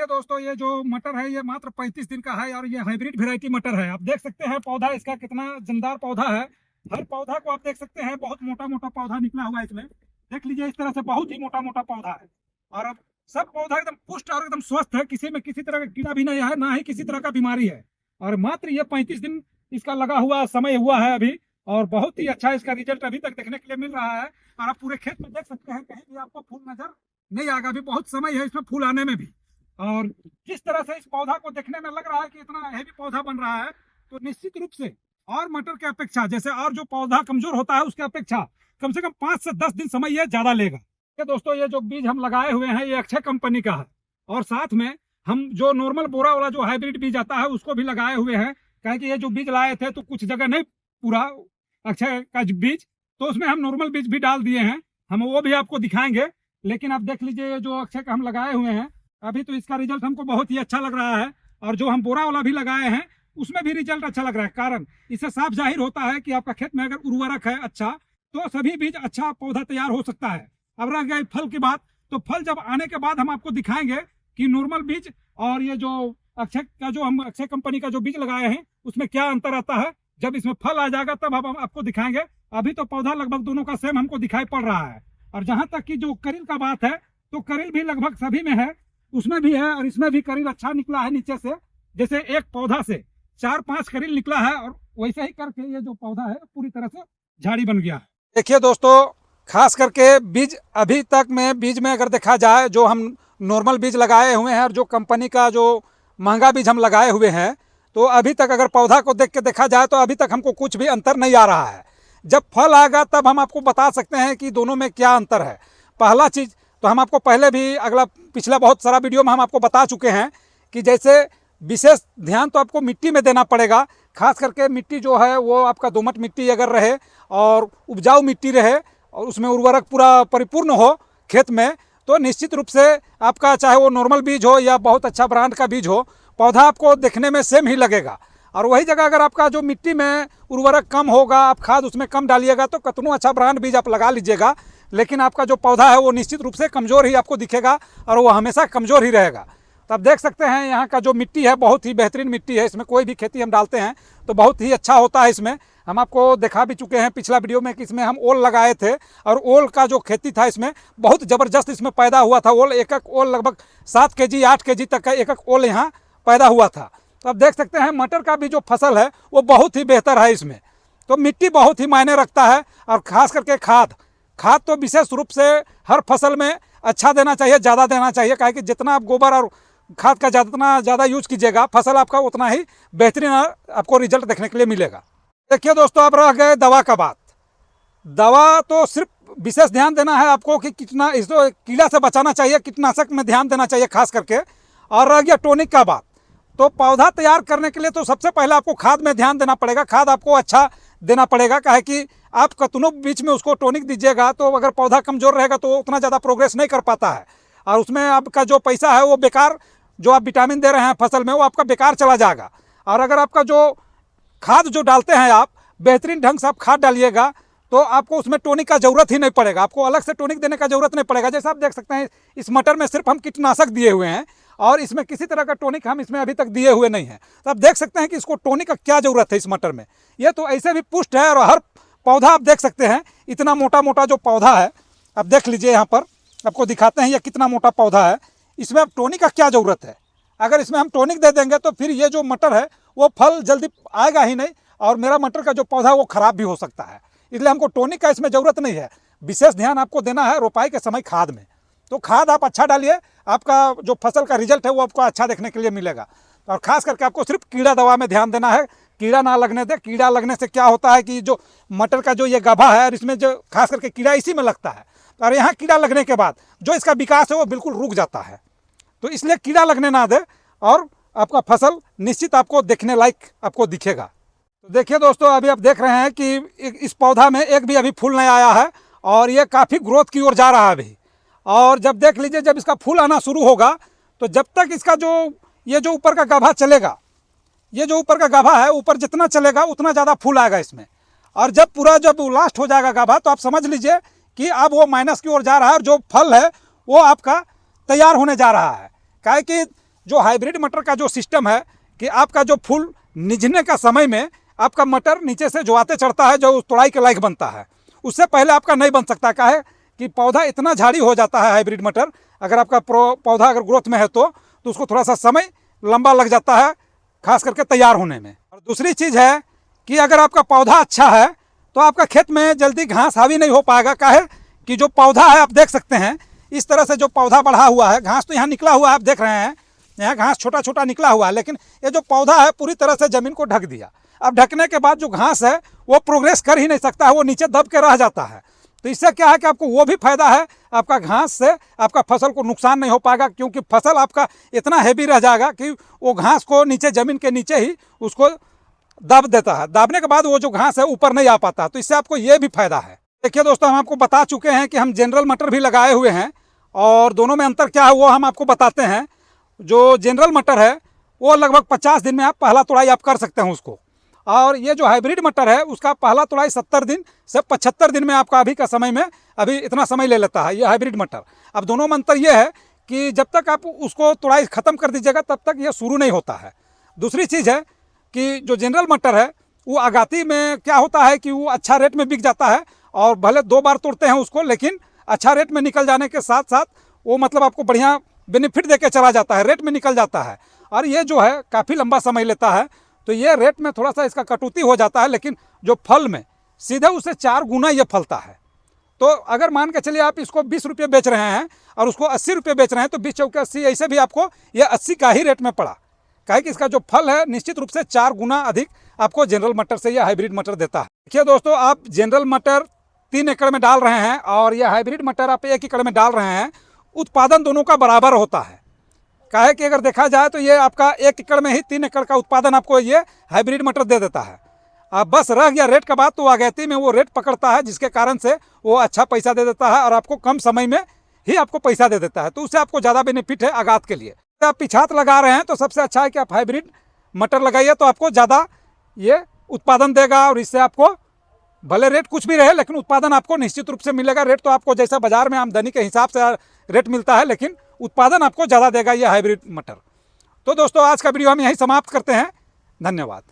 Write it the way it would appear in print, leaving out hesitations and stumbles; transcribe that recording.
ये दोस्तों ये जो मटर है ये मात्र 35 दिन का है और ये हाइब्रिड वैरायटी मटर है। आप देख सकते हैं पौधा इसका कितना जमदार पौधा है। हर पौधा को आप देख सकते हैं बहुत मोटा मोटा पौधा निकला हुआ है इसमें। देख लीजिए इस तरह से बहुत ही मोटा मोटा पौधा है और अब सब पौधा एकदम पुष्ट और एकदम स्वस्थ है। किसी में किसी तरह का कीड़ा भी नहीं है, ना ही किसी तरह का बीमारी है। और मात्र ये 35 दिन इसका लगा हुआ समय हुआ है अभी और बहुत ही अच्छा इसका रिजल्ट अभी तक देखने के लिए मिल रहा है। और आप पूरे खेत में देख सकते हैं कहीं भी आपको फूल नजर नहीं आएगा। अभी बहुत समय है इसमें फूल आने में भी। और किस तरह से इस पौधा को देखने में लग रहा है कि इतना हैवी पौधा बन रहा है, तो निश्चित रूप से और मटर के अपेक्षा जैसे और जो पौधा कमजोर होता है उसके अपेक्षा कम से कम 5 से 10 दिन समय ये ज्यादा लेगा। ये दोस्तों ये जो बीज हम लगाए हुए हैं ये अक्षय कंपनी का है और साथ में हम जो नॉर्मल बोरा वाला जो हाइब्रिड बीज आता है उसको भी लगाए हुए हैं। कहें कि ये जो बीज लाए थे तो कुछ जगह नहीं पूरा अक्षय का बीज, तो उसमें हम नॉर्मल बीज भी डाल दिए हैं। हम वो भी आपको दिखाएंगे। लेकिन आप देख लीजिए जो अक्षय का हम लगाए हुए हैं अभी तो इसका रिजल्ट हमको बहुत ही अच्छा लग रहा है। और जो हम बोरा वाला भी लगाए हैं उसमें भी रिजल्ट अच्छा लग रहा है। कारण इससे साफ जाहिर होता है कि आपका खेत में अगर उर्वरक है अच्छा तो सभी बीज अच्छा पौधा तैयार हो सकता है। अब रह गई फल की बात, तो फल जब आने के बाद हम आपको दिखाएंगे कि नॉर्मल बीज और ये जो अक्षय का जो हम अक्षय कंपनी का जो बीज लगाए हैं उसमें क्या अंतर आता है। जब इसमें फल आ जाएगा तब हम आपको दिखाएंगे। अभी तो पौधा लगभग दोनों का सेम हमको दिखाई पड़ रहा है। और जहां तक की जो करील का बात है तो करील भी लगभग सभी में है, उसमें भी है और इसमें भी करील अच्छा निकला है। नीचे से जैसे एक पौधा से 4-5 करील निकला है और वैसे ही करके ये जो पौधा है पूरी तरह से झाड़ी बन गया है। देखिए दोस्तों खास करके बीज अभी तक में बीज में अगर देखा जाए जो हम नॉर्मल बीज लगाए हुए हैं और जो कंपनी का जो महंगा बीज हम लगाए हुए हैं तो अभी तक अगर पौधा को देख के देखा जाए तो अभी तक हमको कुछ भी अंतर नहीं आ रहा है। जब फल आएगा तब हम आपको बता सकते हैं कि दोनों में क्या अंतर है। पहला चीज़ तो हम आपको पहले भी पिछला बहुत सारा वीडियो में हम आपको बता चुके हैं कि जैसे विशेष ध्यान तो आपको मिट्टी में देना पड़ेगा। खास करके मिट्टी जो है वो आपका दोमट मिट्टी अगर रहे और उपजाऊ मिट्टी रहे और उसमें उर्वरक पूरा परिपूर्ण हो खेत में तो निश्चित रूप से आपका चाहे वो नॉर्मल बीज हो या बहुत अच्छा ब्रांड का बीज हो पौधा आपको देखने में सेम ही लगेगा। और वही जगह अगर आपका जो मिट्टी में उर्वरक कम होगा, आप खाद उसमें कम डालिएगा तो कितना अच्छा ब्रांड बीज आप लगा लीजिएगा लेकिन आपका जो पौधा है वो निश्चित रूप से कमज़ोर ही आपको दिखेगा और वो हमेशा कमज़ोर ही रहेगा। तो आप देख सकते हैं यहाँ का जो मिट्टी है बहुत ही बेहतरीन मिट्टी है। इसमें कोई भी खेती हम डालते हैं तो बहुत ही अच्छा होता है। इसमें हम आपको दिखा भी चुके हैं पिछला वीडियो में कि इसमें हम ओल लगाए थे और ओल का जो खेती था इसमें बहुत ज़बरदस्त इसमें पैदा हुआ था। ओल एक ओल लगभग 7 kg 8 kg तक का एक ओल यहाँ पैदा हुआ था। तो आप देख सकते हैं मटर का भी जो फसल है वो बहुत ही बेहतर है। इसमें तो मिट्टी बहुत ही मायने रखता है और ख़ास करके खाद तो विशेष रूप से हर फसल में अच्छा देना चाहिए, ज़्यादा देना चाहिए। काहे कि जितना आप गोबर और खाद का जितना ज़्यादा यूज कीजिएगा फसल आपका उतना ही बेहतरीन आपको रिजल्ट देखने के लिए मिलेगा। देखिए दोस्तों अब रह गए दवा का बात। दवा तो सिर्फ विशेष ध्यान देना है आपको कि कितना इसको कीड़ा से बचाना चाहिए, कीटनाशक में ध्यान देना चाहिए खास करके। और रह गया टॉनिक का बात, तो पौधा तैयार करने के लिए तो सबसे पहले आपको खाद में ध्यान देना पड़ेगा। खाद आपको अच्छा देना पड़ेगा काहे कि आप कतनों बीच में उसको टॉनिक दीजिएगा तो अगर पौधा कमज़ोर रहेगा तो उतना ज़्यादा प्रोग्रेस नहीं कर पाता है और उसमें आपका जो पैसा है वो बेकार, जो आप विटामिन दे रहे हैं फसल में वो आपका बेकार चला जाएगा। और अगर आपका जो खाद जो डालते हैं आप बेहतरीन ढंग से आप खाद डालिएगा तो आपको उसमें टॉनिक का ज़रूरत ही नहीं पड़ेगा, आपको अलग से टॉनिक देने का ज़रूरत नहीं पड़ेगा। जैसे आप देख सकते हैं इस मटर में सिर्फ हम कीटनाशक दिए हुए हैं और इसमें किसी तरह का टॉनिक हम इसमें अभी तक दिए हुए नहीं हैं। तो आप देख सकते हैं कि इसको टॉनिक का क्या ज़रूरत है इस मटर में। ये तो ऐसे भी पुष्ट है और हर पौधा आप देख सकते हैं इतना मोटा मोटा जो पौधा है आप देख लीजिए। यहाँ पर आपको दिखाते हैं ये कितना मोटा पौधा है। इसमें अब टॉनिक का क्या ज़रूरत है। अगर इसमें हम टॉनिक दे देंगे तो फिर ये जो मटर है वो फल जल्दी आएगा ही नहीं और मेरा मटर का जो पौधा है वो ख़राब भी हो सकता है। इसलिए हमको टॉनिक का इसमें ज़रूरत नहीं है। विशेष ध्यान आपको देना है रोपाई के समय खाद में। तो खाद आप अच्छा डालिए, आपका जो फसल का रिजल्ट है वो आपको अच्छा देखने के लिए मिलेगा। और ख़ास करके आपको सिर्फ कीड़ा दवा में ध्यान देना है, कीड़ा ना लगने दे। कीड़ा लगने से क्या होता है कि जो मटर का जो ये गभा है और इसमें जो खास करके कीड़ा इसी में लगता है और यहाँ कीड़ा लगने के बाद जो इसका विकास है वो बिल्कुल रुक जाता है। तो इसलिए कीड़ा लगने ना दे और आपका फसल निश्चित आपको देखने लायक आपको दिखेगा। तो देखिए दोस्तों अभी आप देख रहे हैं कि इस पौधा में एक भी अभी फूल नहीं आया है और ये काफ़ी ग्रोथ की ओर जा रहा है अभी। और जब देख लीजिए जब इसका फूल आना शुरू होगा तो जब तक इसका ये जो ऊपर का गाभा चलेगा, ये जो ऊपर का गाभा है ऊपर जितना चलेगा उतना ज़्यादा फूल आएगा इसमें। और जब लास्ट हो जाएगा गाभा तो आप समझ लीजिए कि अब वो माइनस की ओर जा रहा है और जो फल है वो आपका तैयार होने जा रहा है। काहे कि जो हाइब्रिड मटर का जो सिस्टम है कि आपका जो फूल निजने का समय में आपका मटर नीचे से जो आते चढ़ता है, जो तोड़ाई के लायक बनता है, उससे पहले आपका नहीं बन सकता। क्या है कि पौधा इतना झाड़ी हो जाता है हाइब्रिड मटर, अगर आपका पौधा अगर ग्रोथ में है तो उसको थोड़ा सा समय लंबा लग जाता है, खास करके तैयार होने में। और दूसरी चीज़ है कि अगर आपका पौधा अच्छा है तो आपका खेत में जल्दी घास हावी नहीं हो पाएगा। क्या है कि जो पौधा है आप देख सकते हैं इस तरह से जो पौधा बढ़ा हुआ है, घास तो यहाँ निकला हुआ है, आप देख रहे हैं यहाँ घास छोटा छोटा निकला हुआ है, लेकिन ये जो पौधा है पूरी तरह से ज़मीन को ढक दिया। अब ढकने के बाद जो घास है वो प्रोग्रेस कर ही नहीं सकता है, वो नीचे दब के रह जाता है। तो इससे क्या है कि आपको वो भी फायदा है, आपका घास से आपका फसल को नुकसान नहीं हो पाएगा, क्योंकि फसल आपका इतना हैवी रह जाएगा कि वो घास को नीचे ज़मीन के नीचे ही उसको दब देता है। दबने के बाद वो जो घास है ऊपर नहीं आ पाता, तो इससे आपको ये भी फायदा है। देखिए दोस्तों, हम आपको बता चुके हैं कि हम जनरल मटर भी लगाए हुए हैं और दोनों में अंतर क्या है वो हम आपको बताते हैं। जो जनरल मटर है वो लगभग 50 दिन में आप पहला तोड़ाई आप कर सकते हैं उसको, और ये जो हाइब्रिड मटर है उसका पहला तोड़ाई 70 दिन से 75 दिन में आपका अभी का समय में अभी इतना समय ले लेता है ये हाइब्रिड मटर। अब दोनों में अंतर ये है कि जब तक आप उसको तोड़ाई ख़त्म कर दीजिएगा तब तक ये शुरू नहीं होता है। दूसरी चीज़ है कि जो जनरल मटर है वो आगाती में क्या होता है कि वो अच्छा रेट में बिक जाता है, और भले 2 बार तोड़ते हैं उसको, लेकिन अच्छा रेट में निकल जाने के साथ साथ वो मतलब आपको बढ़िया बेनिफिट दे के चला जाता है, रेट में निकल जाता है। और ये जो है काफ़ी लंबा समय लेता है, तो ये रेट में थोड़ा सा इसका कटौती हो जाता है, लेकिन जो फल में सीधे उससे 4 गुना ये फलता है। तो अगर मान के चलिए आप इसको 20 रुपये बेच रहे हैं और उसको 80 रुपये बेच रहे हैं, तो 20 चौके 80, ऐसे भी आपको ये 80 का ही रेट में पड़ा। काहे कि इसका जो फल है निश्चित रूप से 4 गुना अधिक आपको जनरल मटर से या हाइब्रिड मटर देता है। देखिए दोस्तों, आप जनरल मटर 3 एकड़ में डाल रहे हैं और यह हाइब्रिड मटर आप 1 एकड़ में डाल रहे हैं, उत्पादन दोनों का बराबर होता है। काहे कि अगर देखा जाए तो ये आपका 1 एकड़ में ही 3 एकड़ का उत्पादन आपको ये हाइब्रिड मटर दे देता है। अब बस रह गया रेट का बात, तो आगैती में वो रेट पकड़ता है जिसके कारण से वो अच्छा पैसा दे देता है और आपको कम समय में ही आपको पैसा दे देता है, तो उससे आपको ज़्यादा बेनिफिट है आगात के लिए। आप पिछात लगा रहे हैं तो सबसे अच्छा है कि आप हाइब्रिड मटर लगाइए, तो आपको ज़्यादा ये उत्पादन देगा और इससे आपको भले रेट कुछ भी रहे लेकिन उत्पादन आपको निश्चित रूप से मिलेगा। रेट तो आपको जैसा बाजार में आमदनी के हिसाब से रेट मिलता है, लेकिन उत्पादन आपको ज़्यादा देगा ये हाइब्रिड मटर। तो दोस्तों, आज का वीडियो हम यहीं समाप्त करते हैं। धन्यवाद।